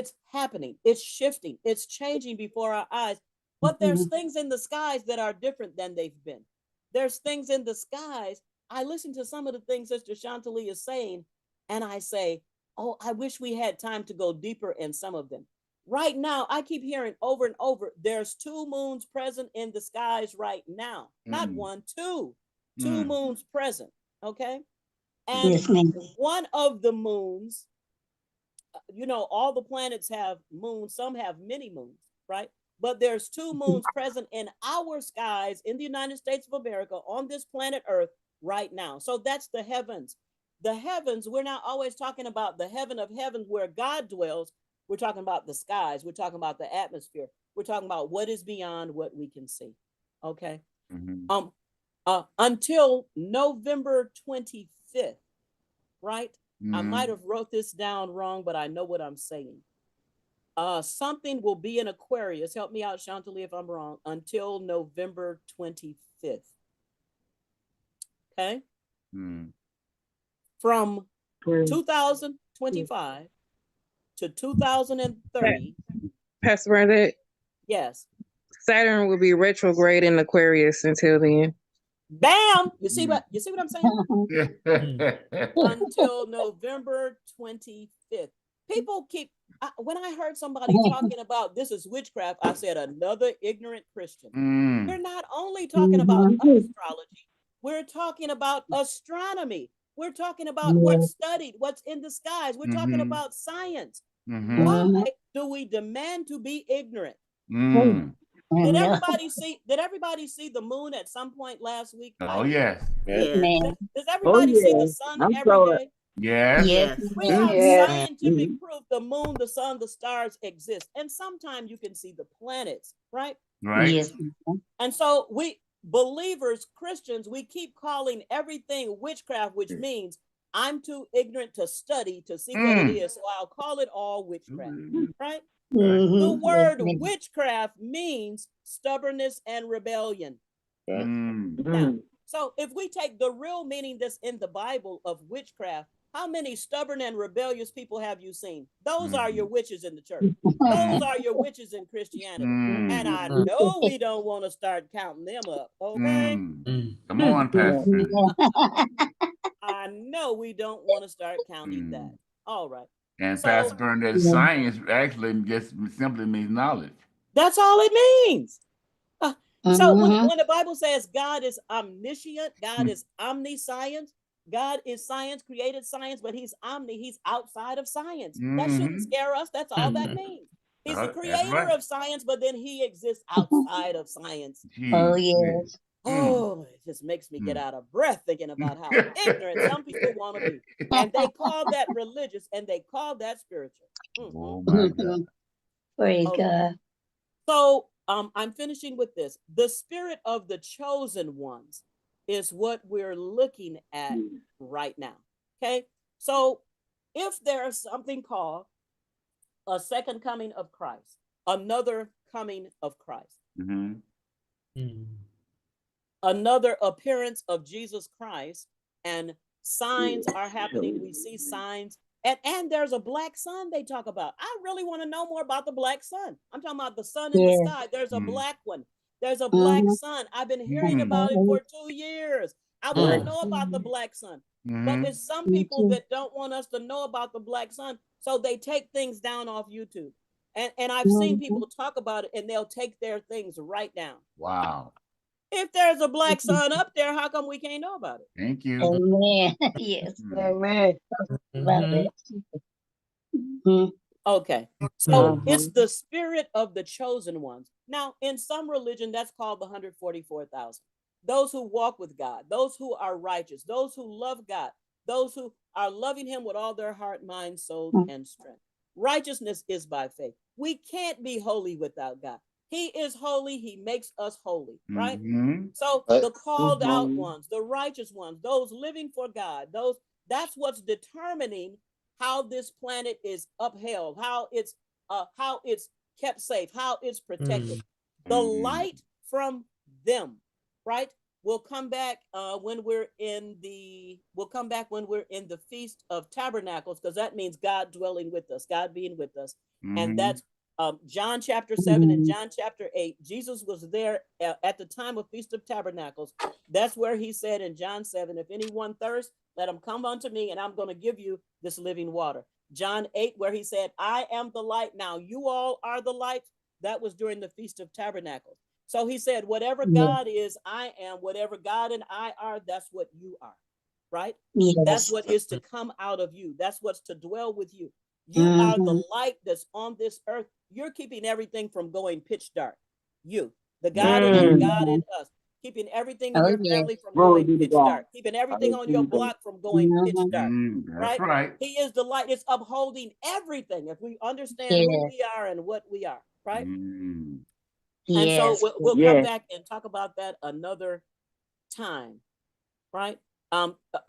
It's happening. It's shifting. It's changing before our eyes. But there's things in the skies that are different than they've been. There's things in the skies. I listen to some of the things Sister Chantalie is saying, and I say, oh, I wish we had time to go deeper in some of them. Right now, I keep hearing over and over, there's 2 moons present in the skies right now. Not one, two. 2 moons present, okay? And Yes, one of the moons, you know, all the planets have moons. Some have many moons, right? But there's 2 moons present in our skies in the United States of America on this planet Earth right now. So that's the heavens. The heavens, we're not always talking about the heaven of heavens where God dwells. We're talking about the skies. We're talking about the atmosphere. We're talking about what is beyond what we can see. Okay. Until November 25th, right? I might have wrote this down wrong, but I know what I'm saying. Something will be in Aquarius. Help me out, Chantalie, if I'm wrong. Until November 25th. Okay. From 2025 to 2030. Pastor Bernadette. Yes. Saturn will be retrograde in Aquarius until then. Bam! You see what I'm saying? Until November 25th. People keep, when I heard somebody talking about this is witchcraft, I said another ignorant Christian. We're not only talking about astrology, we're talking about astronomy. We're talking about what's studied, what's in the skies. We're talking about science. Why do we demand to be ignorant? Did everybody see the moon at some point last week? Oh, yes. Does everybody see the sun every day? Yes. We have scientific proof the moon, the sun, the stars exist. And sometimes you can see the planets, right? Right. Yes. And so we believers, Christians, we keep calling everything witchcraft, which means I'm too ignorant to study to see what it is. So I'll call it all witchcraft, right? The word witchcraft means stubbornness and rebellion. Now, so if we take the real meaning that's in the Bible of witchcraft, how many stubborn and rebellious people have you seen? Those are your witches in the church. Those are your witches in Christianity. And I know we don't want to start counting them up, okay? Come on, Pastor. I know we don't want to start counting that. All right. And Pastor Bernadette, science actually just simply means knowledge. That's all it means. So when the Bible says God is omniscient, God is omniscience, God is science, created science, but he's he's outside of science. That shouldn't scare us. That's all that means. He's the creator of science, but then he exists outside of science. Oh, yes. Oh, it just makes me get out of breath thinking about how ignorant some people want to be. And they call that religious and they call that spiritual. Oh my God. Praise God. So I'm finishing with this. The spirit of the chosen ones is what we're looking at right now. Okay. So if there's something called a second coming of Christ, another coming of Christ, another appearance of Jesus Christ, and signs are happening. We see signs. And there's a black sun they talk about. I really want to know more about the black sun. I'm talking about the sun in the sky. There's a black one. There's a black sun. I've been hearing about it for 2 years. I want to know about the black sun. But there's some people that don't want us to know about the black sun, so they take things down off YouTube. And I've seen people talk about it, and they'll take their things right down. Wow. If there's a black sun up there, how come we can't know about it? Thank you. Amen. Yes. Amen. Okay, so it's the spirit of the chosen ones. Now, in some religion, that's called the 144,000. Those who walk with God, those who are righteous, those who love God, those who are loving him with all their heart, mind, soul, and strength. Righteousness is by faith. We can't be holy without God. He is holy. He makes us holy, right? So the called out ones, the righteous ones, those living for God, that's what's determining how this planet is upheld, how it's kept safe, how it's protected. The light from them, right, we'll come back when we're in the Feast of Tabernacles, because that means God dwelling with us, God being with us. And that's John chapter 7 and John chapter 8. Jesus was there at the time of Feast of Tabernacles. That's where he said in John 7, if anyone thirsts, let him come unto me, and I'm going to give you this living water. John 8, where he said, I am the light. Now you all are the light. That was during the Feast of Tabernacles. So he said, whatever God is, I am. Whatever God and I are, that's what you are. Right? Yes. That's what is to come out of you. That's what's to dwell with you. You are the light that's on this earth. You're keeping everything from going pitch dark. You, the God in you, God in us, keeping everything in your family from going pitch dark, keeping everything on your block from going pitch dark. That's right. He is the light. It's upholding everything if we understand who we are and what we are. Right. And so we'll come back and talk about that another time. Right.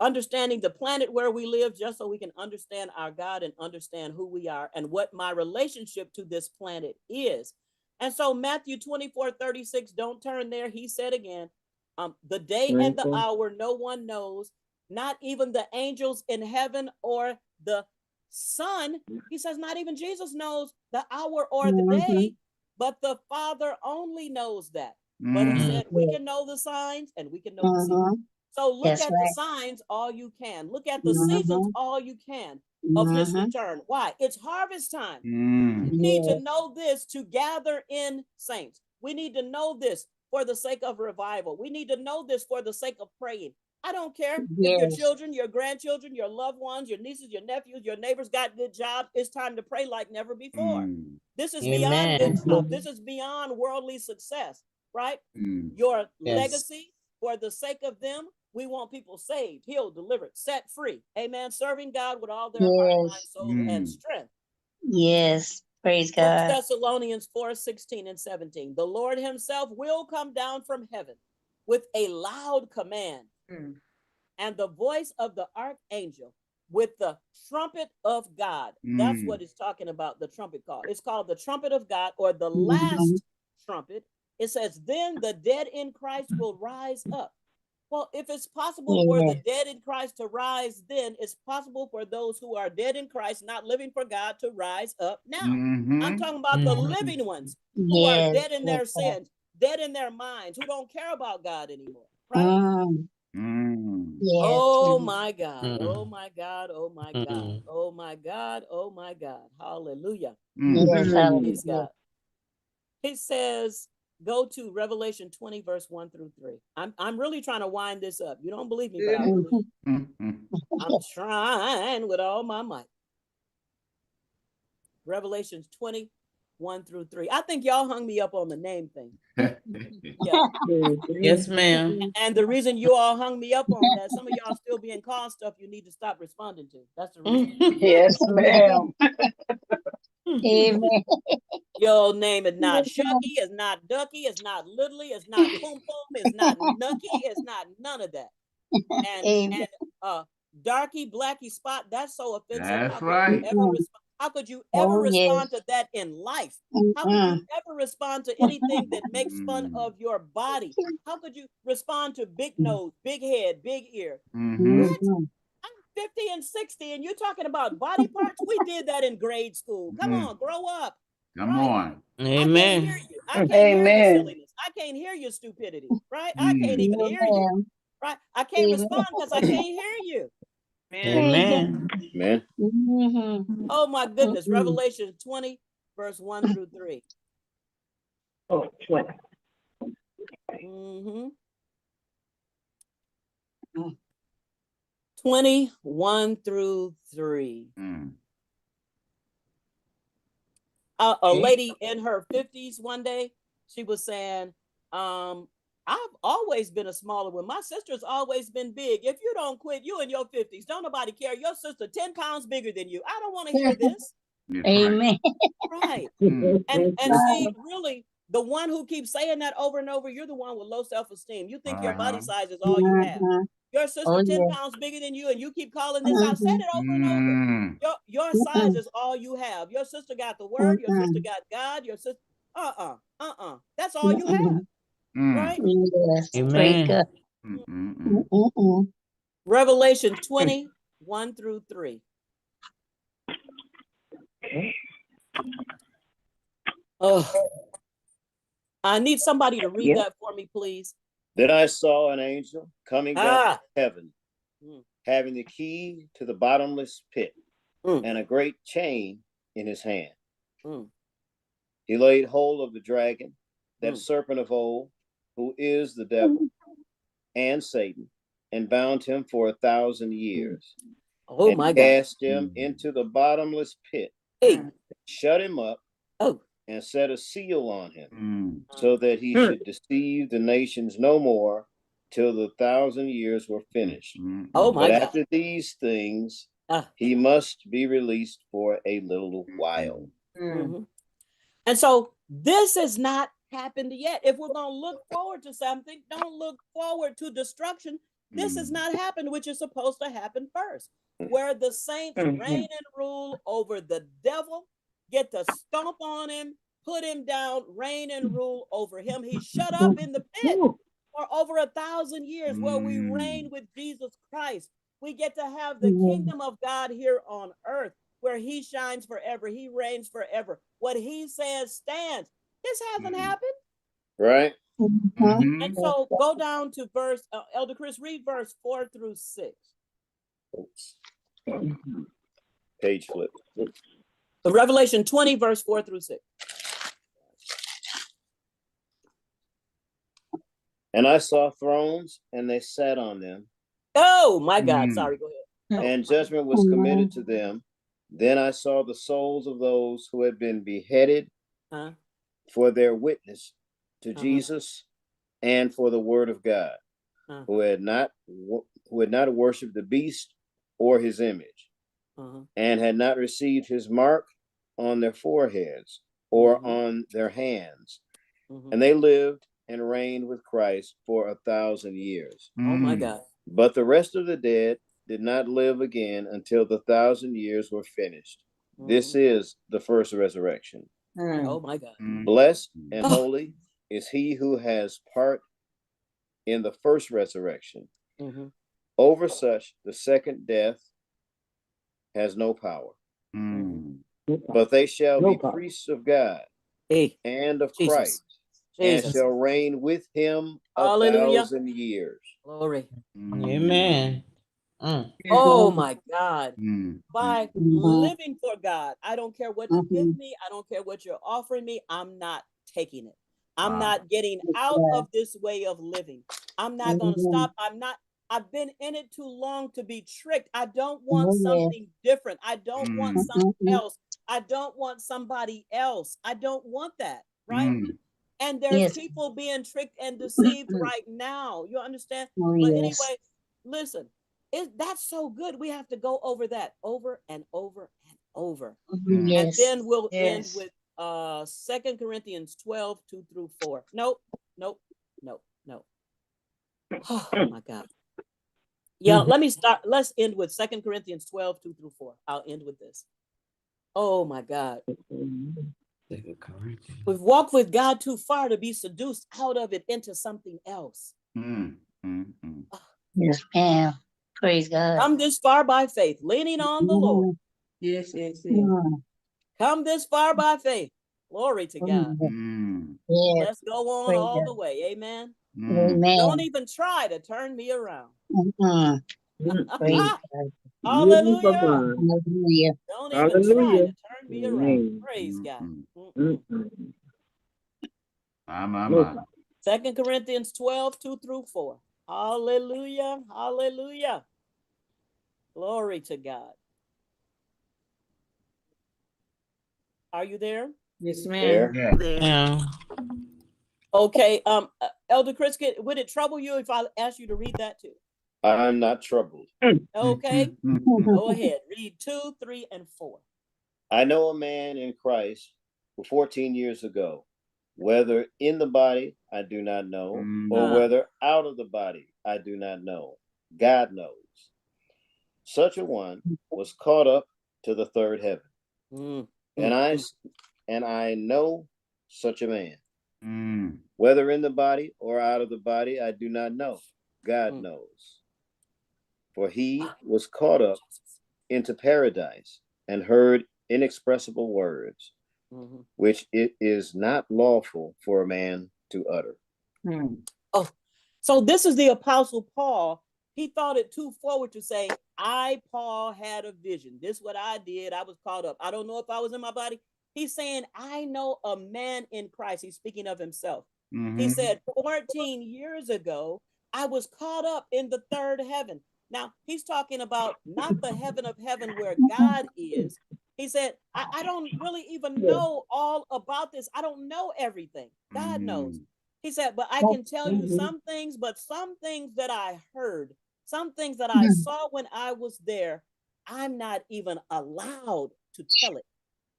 Understanding the planet where we live, just so we can understand our God and understand who we are and what my relationship to this planet is. And so Matthew 24:36, don't turn there. He said again, the day and the hour no one knows, not even the angels in heaven or the Son. He says not even Jesus knows the hour or the day, but the Father only knows that. But he said we can know the signs and we can know the seasons. So look at the signs all you can. Look at the seasons all you can of his return. Why? It's harvest time. We need to know this to gather in saints. We need to know this for the sake of revival. We need to know this for the sake of praying. I don't care if your children, your grandchildren, your loved ones, your nieces, your nephews, your neighbors got good jobs. It's time to pray like never before. This is beyond good job. This is beyond worldly success, right? Your legacy for the sake of them. We want people saved, healed, delivered, set free. Amen. Serving God with all their heart, mind, soul, and strength. Yes. Praise 1 God. Thessalonians 4:16 and 17. The Lord himself will come down from heaven with a loud command and the voice of the archangel with the trumpet of God. That's what it's talking about, the trumpet call. It's called the trumpet of God, or the last trumpet. It says, then the dead in Christ will rise up. Well, if it's possible for the dead in Christ to rise, then it's possible for those who are dead in Christ, not living for God, to rise up now. I'm talking about the living ones who are dead in their sins, dead in their minds, who don't care about God anymore, right? Oh my God, oh my God, oh my God, oh my God, oh my God. Hallelujah. Praise God. He says, go to Revelation 20, verse 1 through 3. I'm really trying to wind this up. You don't believe me, but I believe. I'm trying with all my might. Revelation 20, 1 through 3. I think y'all hung me up on the name thing. Yes, ma'am. And the reason you all hung me up on that, some of y'all still being called stuff you need to stop responding to. That's the reason. Yes, ma'am. Amen. Your name is not Shucky, it's not Ducky, it's not Littly, it's not Pum Pum, it's not Nucky, it's not none of that. And Darky, Blacky, Spot, that's so offensive. That's right. How could you ever respond to that in life? How could you ever respond to anything that makes fun of your body? How could you respond to big nose, big head, big ear? What? I'm 50 and 60 and you're talking about body parts? We did that in grade school. Come on, grow up. Come on. Amen. I can't hear you. I can't hear your silliness. I can't hear your stupidity, right? I can't even hear you, right? I can't respond because I can't hear you. Amen. Amen. Oh my goodness. Revelation 20, verse 1 through 3. Oh, 20. 21 through 3. A lady in her 50s one day, she was saying, I've always been a smaller one. My sister's always been big. If you don't quit, you in your 50s. Don't nobody care. Your sister 10 pounds bigger than you. I don't want to hear this. Amen. Right. And see, really, the one who keeps saying that over and over, you're the one with low self-esteem. You think your body size is all you have. Your sister 10 pounds bigger than you, and you keep calling this out. Said it over and over. Your size is all you have. Your sister got the word. Your sister got God. Your sister, That's all you have. Right? Yes. Amen. Revelation 20, 1 through 3. Okay. Oh, I need somebody to read Yep. that for me, please. Then I saw an angel coming down from heaven, Mm. having the key to the bottomless pit Mm. and a great chain in his hand. Mm. He laid hold of the dragon, that Mm. serpent of old, who is the devil and Satan, and bound him for 1,000 years. Oh, and my God. cast him into the bottomless pit, Hey. shut him up, Oh. and set a seal on him, so that he should deceive the nations no more till the 1,000 years were finished. Oh, my But God. after these things, he must be released for a little while. Mm-hmm. And so this has not happened yet. If we're going to look forward to something, don't look forward to destruction. This has not happened, which is supposed to happen first, where the saints reign and rule over the devil, get to stomp on him, put him down, reign and rule over him. He's shut up in the pit for over 1,000 years, where we reign with Jesus Christ. We get to have the kingdom of God here on earth, where he shines forever. He reigns forever. What he says stands. This hasn't happened. Right? And so go down to verse, Elder Chris, read verse 4 through 6. Oops. Page flip. Revelation 20, verse 4 through 6. And I saw thrones, and they sat on them. Oh, my God. Sorry, go ahead. And judgment was committed to them. Then I saw the souls of those who had been beheaded for their witness to Jesus and for the word of God, who had not worshipped the beast or his image, and had not received his mark on their foreheads or on their hands. And they lived and reigned with Christ for 1,000 years. Oh, my God. But the rest of the dead did not live again until the 1,000 years were finished. This is the first resurrection. Oh, my God. Blessed and holy is he who has part in the first resurrection. Over such, the second death has no power. But they shall be priests of God and of Christ, and shall reign with him 1,000 years. Glory. Amen. Oh, my God. By living for God, I don't care what you give me. I don't care what you're offering me. I'm not taking it. I'm not getting out of this way of living. I'm not going to stop. I've been in it too long to be tricked. I don't want something different. I don't want something else. I don't want somebody else. I don't want that, right? And there's people being tricked and deceived right now. You understand? But anyway, listen, that's so good. We have to go over that over and over and over. And then we'll end with 2 Corinthians 12, 2 through 4. Nope. Oh my God. Yeah, let's end with 2 Corinthians 12, 2 through 4. I'll end with this. Oh my God. We've walked with God too far to be seduced out of it into something else. Yes, ma'am. Praise God. Come this far by faith, leaning on the Lord. Yes. Come this far by faith. Glory to God. Let's go on all the way. Amen. Amen. Don't even try to turn me around. Praise God. Hallelujah. Hallelujah. Don't even try to turn me around. Praise God. 2 Corinthians 12, 2 through 4. Hallelujah. Hallelujah. Glory to God. Are you there? Yes, ma'am. Yeah. Okay. Elder Chris, would it trouble you if I ask you to read that too? I'm not troubled. Okay. Go ahead. Read 2, 3, and 4. I know a man in Christ who 14 years ago, whether in the body, I do not know, or whether out of the body, I do not know. God knows. Such a one was caught up to the third heaven. And I know such a man. Whether in the body or out of the body, I do not know. God knows. For he was caught up into paradise and heard inexpressible words, which it is not lawful for a man to utter. Oh, so this is the Apostle Paul. He thought it too forward to say, I, Paul, had a vision. This is what I did. I was caught up. I don't know if I was in my body. He's saying, I know a man in Christ. He's speaking of himself. He said, 14 years ago, I was caught up in the third heaven. Now, he's talking about not the heaven of heaven where God is. He said, I don't really even know all about this. I don't know everything. God knows. He said, but I can tell you some things, but some things that I heard, some things that I saw when I was there, I'm not even allowed to tell it.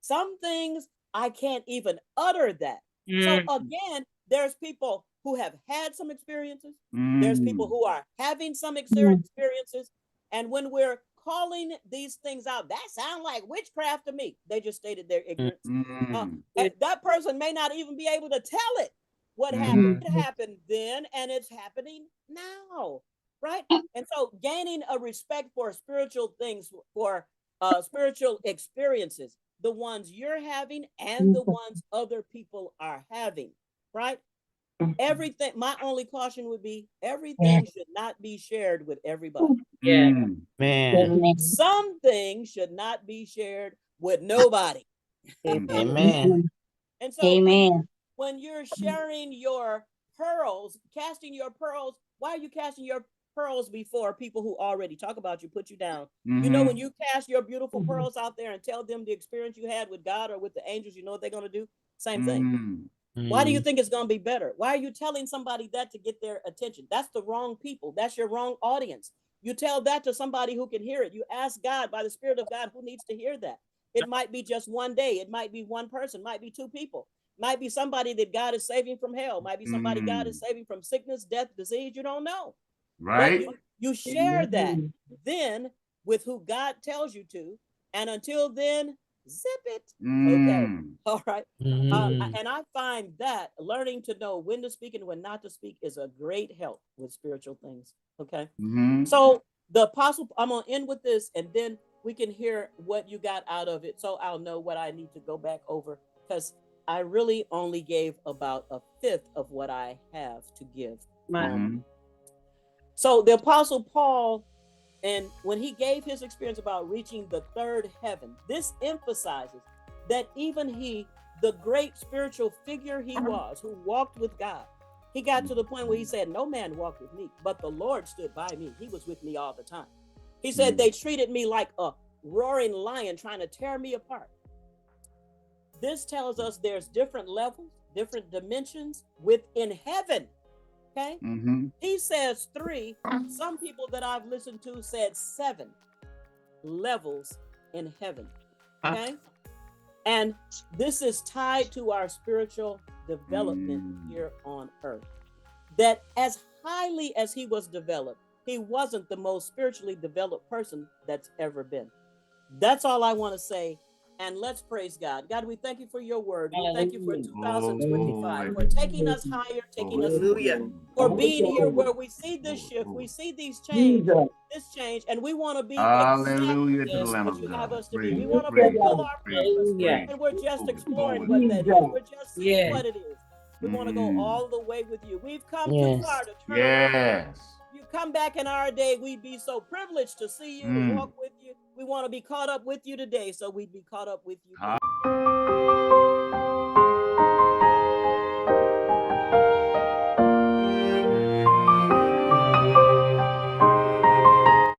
Some things I can't even utter that. So again, there's people who have had some experiences. There's people who are having some experiences. And when we're calling these things out, that sounds like witchcraft to me. They just stated their ignorance. And that person may not even be able to tell it. What happened? It happened then, and it's happening now, right? And so gaining a respect for spiritual things, for spiritual experiences, the ones you're having and the ones other people are having, right? Everything, my only caution would be everything should not be shared with everybody. Man. Some things should not be shared with nobody. Amen. And so when you're sharing your pearls, casting your pearls, why are you casting your pearls before people who already talk about you, put you down? You know, when you cast your beautiful pearls out there and tell them the experience you had with God or with the angels, you know what they're going to do? Same thing. Why do you think it's going to be better? Why are you telling somebody that to get their attention? That's the wrong people. That's your wrong audience. You tell that to somebody who can hear it. You ask God by the Spirit of God who needs to hear that. It might be just one day. It might be one person, might be two people. Might be somebody that God is saving from hell. Might be somebody God is saving from sickness, death, disease. You don't know. Right. But you share that then with who God tells you to. And until then, zip it. Okay. All right. And I find that learning to know when to speak and when not to speak is a great help with spiritual things. Okay. So the apostle, I'm going to end with this and then we can hear what you got out of it. So I'll know what I need to go back over, because I really only gave about a fifth of what I have to give. So the apostle Paul, and when he gave his experience about reaching the third heaven, this emphasizes that even he, the great spiritual figure he was, who walked with God, he got to the point where he said, no man walked with me, but the Lord stood by me. He was with me all the time. He said, they treated me like a roaring lion trying to tear me apart. This tells us there's different levels, different dimensions within heaven. Okay. He says 3. Some people that I've listened to said 7 levels in heaven. Okay. And this is tied to our spiritual development here on earth. That as highly as he was developed, he wasn't the most spiritually developed person that's ever been. That's all I want to say. And let's praise God. God, we thank you for your word. We thank you for 2025, for taking us higher, taking us for being here where we see this shift, we see these change, this change, and we want to be Hallelujah to the exactly Lamb what of you God. have us to be. Praise, We want to praise, fulfill our praise, purpose, praise. and we're just Glory, exploring glory. what that is. We're just seeing what it is. We want to go all the way with you. We've come too far to turn around. Yes. You come back in our day, we'd be so privileged to see you, to walk with you. We want to be caught up with you today, so we'd be caught up with you.